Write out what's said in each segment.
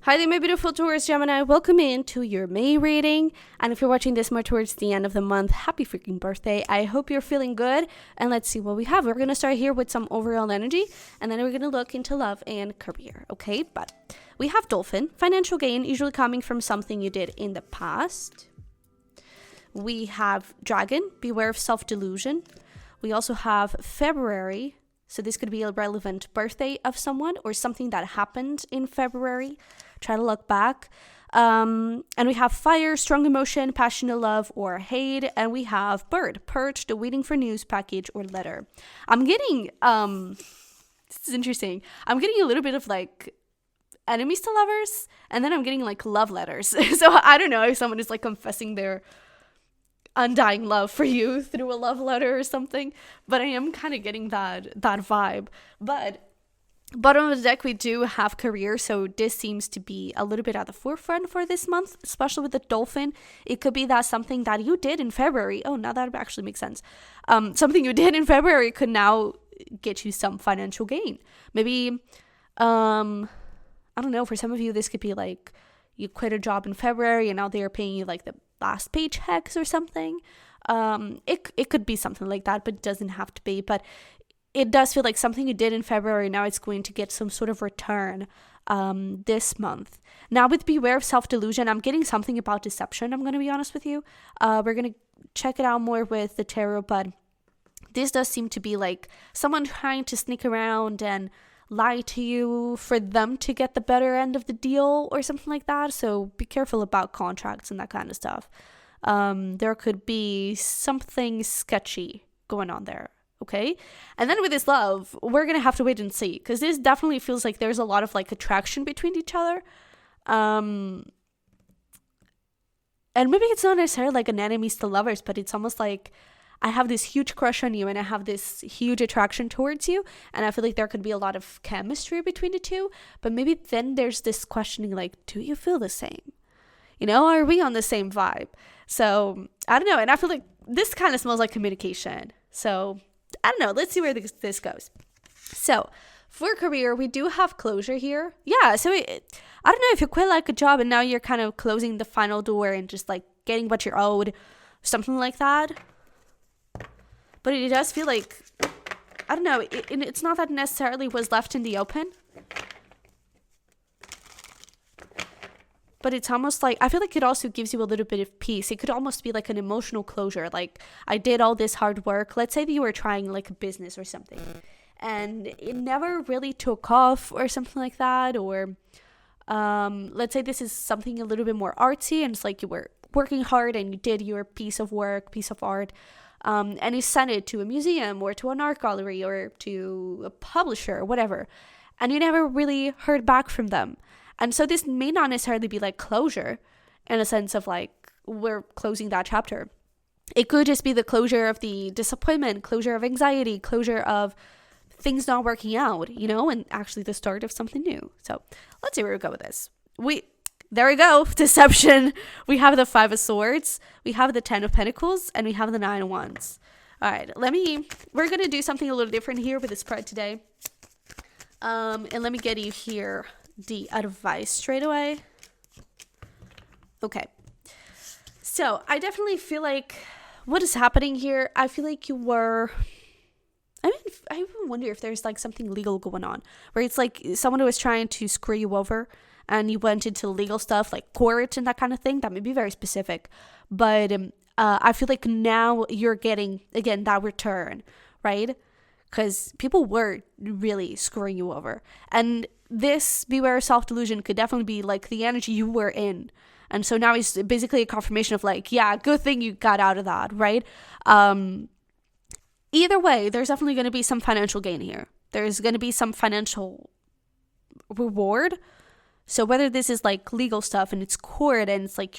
Hi there, my beautiful Taurus Gemini. Welcome into your May reading. And if you're watching this more towards the end of the month, happy freaking birthday. I hope you're feeling good. And let's see what we have. We're going to start here with some overall energy. And then we're going to look into love and career. Okay, but we have Dolphin. Financial gain, usually coming from something you did in the past. We have Dragon. Beware of self-delusion. We also have February. So this could be a relevant birthday of someone or something that happened in February. Try to look back. And we have Fire, strong emotion, passionate love or hate. And we have Bird, perched, waiting for news, package or letter. I'm getting, this is interesting. I'm getting a little bit of like enemies to lovers. And then I'm getting like love letters. So I don't know if someone is like confessing their undying love for you through a love letter or something, but I am kind of getting that vibe. But bottom of the deck, we do have career, so this seems to be a little bit at the forefront for this month, especially with the Dolphin. It could be that something that you did in February, oh, now that actually makes sense, something you did in February could now get you some financial gain. Maybe I don't know, for some of you this could be like you quit a job in February and now they're paying you like the last paychecks or something. It could be something like that, but it doesn't have to be. But it does feel like something you did in February, now it's going to get some sort of return this month. Now with beware of self-delusion, I'm getting something about deception, I'm going to be honest with you. We're going to check it out more with the tarot, but this does seem to be like someone trying to sneak around and lie to you for them to get the better end of the deal or something like that. So be careful about contracts and that kind of stuff. There could be something sketchy going on there. Okay. And then with this love, we're going to have to wait and see, because this definitely feels like there's a lot of like attraction between each other. And maybe it's not necessarily like an enemies to lovers, but it's almost like I have this huge crush on you and I have this huge attraction towards you, and I feel like there could be a lot of chemistry between the two, but maybe then there's this questioning like, do you feel the same? You know, are we on the same vibe? So I don't know, and I feel like this kind of smells like communication. So I don't know, let's see where this goes. So for career, we do have closure here. Yeah, so I don't know if you quit like a job and now you're kind of closing the final door and just like getting what you're owed, something like that. But it does feel like, I don't know, it's not that necessarily was left in the open. But it's almost like, I feel like it also gives you a little bit of peace. It could almost be like an emotional closure. Like, I did all this hard work. Let's say that you were trying like a business or something, and it never really took off or something like that. Or let's say this is something a little bit more artsy, and it's like you were working hard and you did your piece of work, piece of art. And you sent it to a museum or to an art gallery or to a publisher or whatever, and you never really heard back from them. And so this may not necessarily be like closure in a sense of like we're closing that chapter. It could just be the closure of the disappointment, closure of anxiety, closure of things not working out, you know, and actually the start of something new. So let's see where we go with this. There we go. Deception. We have the 5 of Swords. We have the 10 of Pentacles. And we have the 9 of Wands. All right. We're going to do something a little different here with the spread today. And let me get you here the advice straight away. Okay. So I definitely feel like what is happening here, I feel like you were... I even wonder if there's like something legal going on, where it's like someone was trying to screw you over and you went into legal stuff like court and that kind of thing. That may be very specific, but I feel like now you're getting, again, that return, right? Because people were really screwing you over. And this beware of self-delusion could definitely be like the energy you were in. And so now it's basically a confirmation of like, yeah, good thing you got out of that, right? Either way, there's definitely going to be some financial gain here. There's going to be some financial reward. So whether this is like legal stuff and it's court and it's like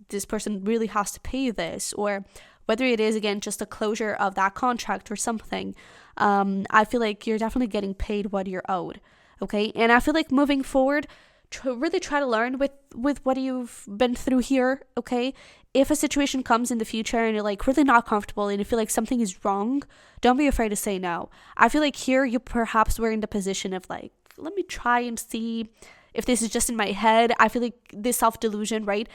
this person really has to pay you this, or whether it is, again, just a closure of that contract or something, I feel like you're definitely getting paid what you're owed. Okay. And I feel like moving forward, really try to learn with what you've been through here. Okay. If a situation comes in the future and you're like really not comfortable and you feel like something is wrong, don't be afraid to say no. I feel like here you perhaps were in the position of like, let me try and see if this is just in my head. I feel like this self-delusion, right?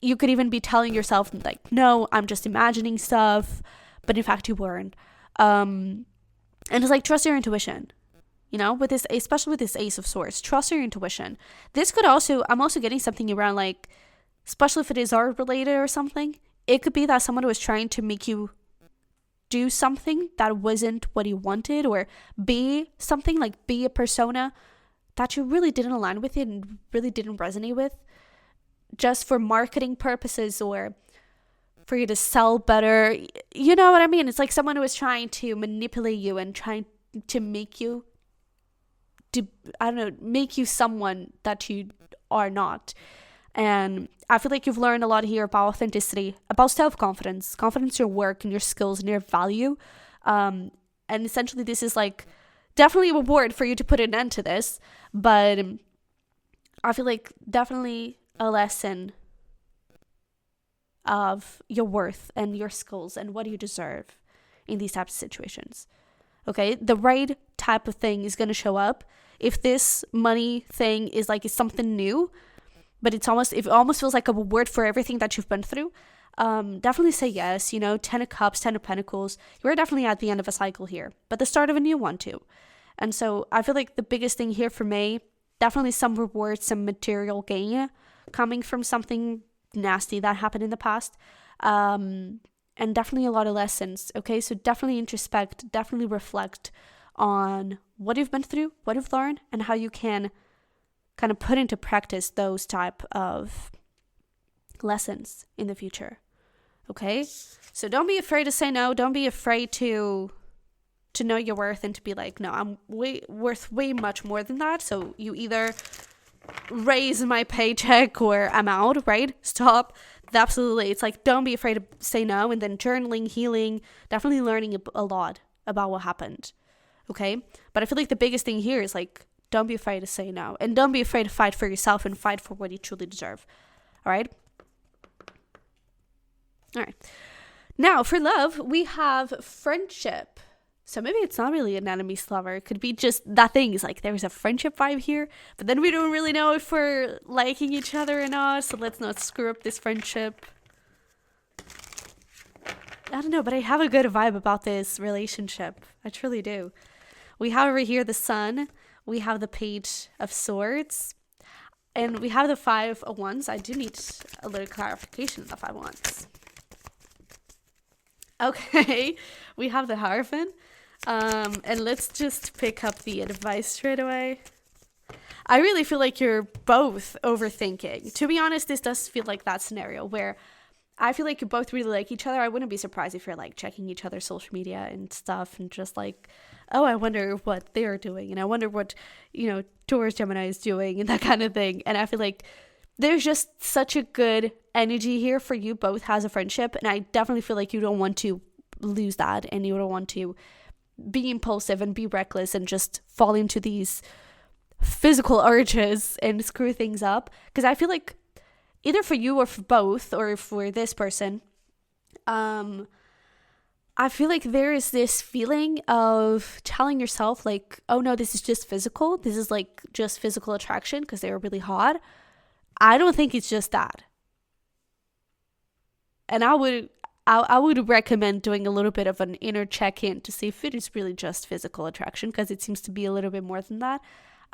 You could even be telling yourself like, no, I'm just imagining stuff, but in fact you weren't. And it's like, trust your intuition, you know, with this, especially with this Ace of Swords, trust your intuition. This could also, I'm also getting something around like, especially if it is art related or something, it could be that someone was trying to make you do something that wasn't what you wanted, or be something, like be a persona that you really didn't align with it and really didn't resonate with, just for marketing purposes or for you to sell better. You know what I mean? It's like someone who is trying to manipulate you and trying to make you make you someone that you are not. And I feel like you've learned a lot here about authenticity, about self-confidence, confidence in your work and your skills and your value. And essentially this is like definitely a reward for you to put an end to this. But I feel like definitely a lesson of your worth and your skills and what you deserve in these types of situations. Okay, the right type of thing is going to show up. If this money thing is like, it's something new, but it almost feels like a reward for everything that you've been through, definitely say yes. You know, 10 of Cups, 10 of Pentacles, you're definitely at the end of a cycle here, but the start of a new one too. And so I feel like the biggest thing here for May, definitely some reward, some material gain coming from something nasty that happened in the past, and definitely a lot of lessons. Okay, so definitely introspect, definitely reflect on what you've been through, what you've learned, and how you can kind of put into practice those type of lessons in the future. Okay, so don't be afraid to say no. Don't be afraid to know your worth and to be like, no, I'm worth way much more than that. So you either raise my paycheck or I'm out, right? Stop. Absolutely. It's like, don't be afraid to say no. And then journaling, healing, definitely learning a lot about what happened. Okay, but I feel like the biggest thing here is like, don't be afraid to say no, and don't be afraid to fight for yourself and fight for what you truly deserve. All right. Now for love, we have friendship. So maybe it's not really an enemies lover. It could be just that thing is like, there's a friendship vibe here, but then we don't really know if we're liking each other or not. So let's not screw up this friendship. I don't know, but I have a good vibe about this relationship. I truly do. We have over here the Sun. We have the Page of Swords. And we have the 5 of Wands. I do need a little clarification of the 5 of Wands. Okay. We have the Hierophant. And let's just pick up the advice straight away. I really feel like you're both overthinking. To be honest, this does feel like that scenario where I feel like you both really like each other. I wouldn't be surprised if you're like checking each other's social media and stuff and just like, oh, I wonder what they're doing. And I wonder what, Taurus Gemini is doing and that kind of thing. And I feel like there's just such a good energy here for you both as a friendship. And I definitely feel like you don't want to lose that. And you don't want to be impulsive and be reckless and just fall into these physical urges and screw things up. Because I feel like either for you or for both or for this person, I feel like there is this feeling of telling yourself like, oh no, this is just physical. This is like just physical attraction because they were really hot. I don't think it's just that. And I would recommend doing a little bit of an inner check-in to see if it is really just physical attraction, because it seems to be a little bit more than that.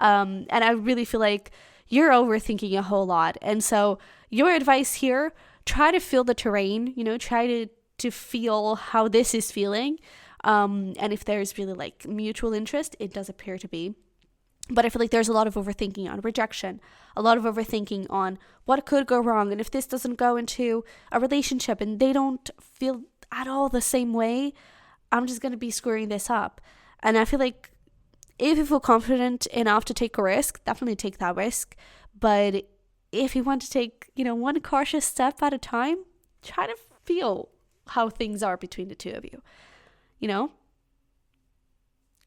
And I really feel like you're overthinking a whole lot. And so your advice here, try to feel the terrain, try to feel how this is feeling. And if there's really like mutual interest, it does appear to be. But I feel like there's a lot of overthinking on rejection, a lot of overthinking on what could go wrong. And if this doesn't go into a relationship and they don't feel at all the same way, I'm just going to be screwing this up. And I feel like if you feel confident enough to take a risk, definitely take that risk. But if you want to take, one cautious step at a time, try to feel how things are between the two of you,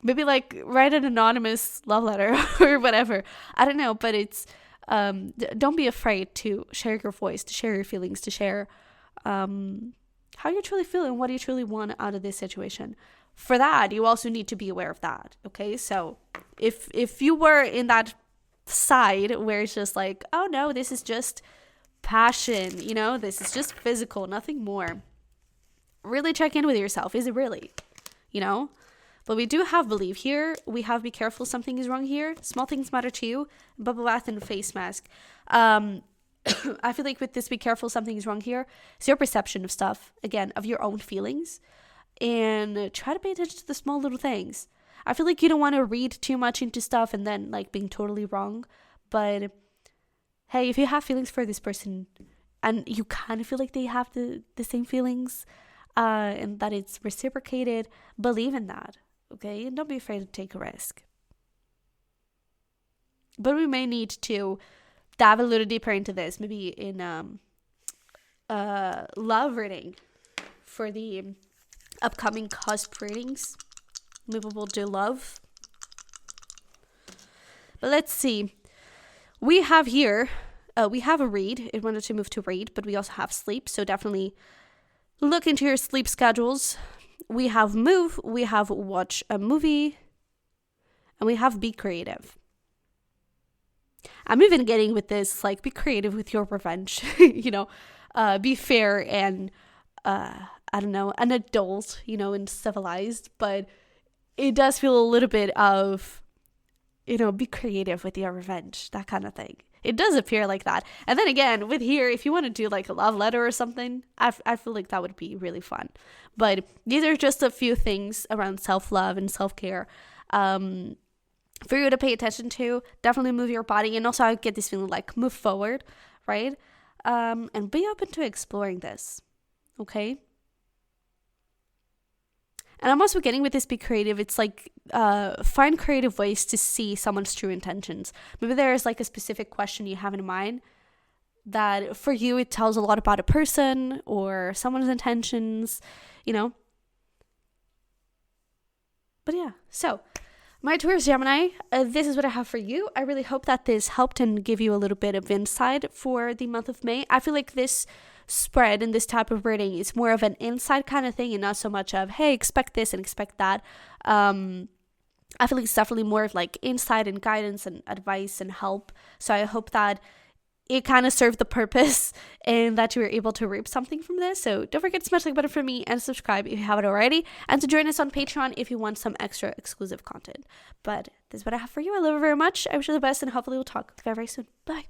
Maybe like write an anonymous love letter or whatever. I don't know, but it's, don't be afraid to share your voice, to share your feelings, to share how you truly feel and what you truly want out of this situation. For that, you also need to be aware of that. Okay, so if you were in that side where it's just like, oh no, this is just passion, you know, this is just physical, nothing more. Really check in with yourself. Is it really, you know? But we do have believe here. We have be careful, something is wrong here. Small things matter to you. Bubble bath and face mask. I feel like with this be careful, something is wrong here. It's your perception of stuff, again, of your own feelings. And try to pay attention to the small little things. I feel like you don't want to read too much into stuff and then like being totally wrong. But hey, if you have feelings for this person and you kind of feel like they have the same feelings and that it's reciprocated, believe in that. Okay, and don't be afraid to take a risk. But we may need to dive a little deeper into this, maybe in love reading for the upcoming cusp readings. Maybe we'll do love. But let's see. We have here, we have a read. It wanted to move to read, but we also have sleep. So definitely look into your sleep schedules. We have move, we have watch a movie, and we have be creative. I'm even getting with this, like, be creative with your revenge, you know, be fair and, I don't know, an adult, you know, and civilized, but it does feel a little bit of, you know, be creative with your revenge, that kind of thing. It does appear like that. And then again, with here, if you want to do like a love letter or something, I feel like that would be really fun. But these are just a few things around self-love and self-care for you to pay attention to. Definitely move your body. And also I get this feeling like move forward, right? And be open to exploring this, okay? And I'm also getting with this be creative. It's like find creative ways to see someone's true intentions. Maybe there's like a specific question you have in mind that for you it tells a lot about a person or someone's intentions, you know. But yeah, so my Taurus Gemini, this is what I have for you. I really hope that this helped and give you a little bit of insight for the month of May. I feel like this spread and this type of reading is more of an inside kind of thing and not so much of, hey, expect this and expect that. I feel like it's definitely more of like insight and guidance and advice and help. So I hope that it kind of served the purpose and that you were able to reap something from this. So don't forget to smash the like button for me and subscribe if you haven't already, and to join us on Patreon if you want some extra exclusive content. But this is what I have for you. I love you very much. I wish you the best, and hopefully we'll talk very, very soon. Bye.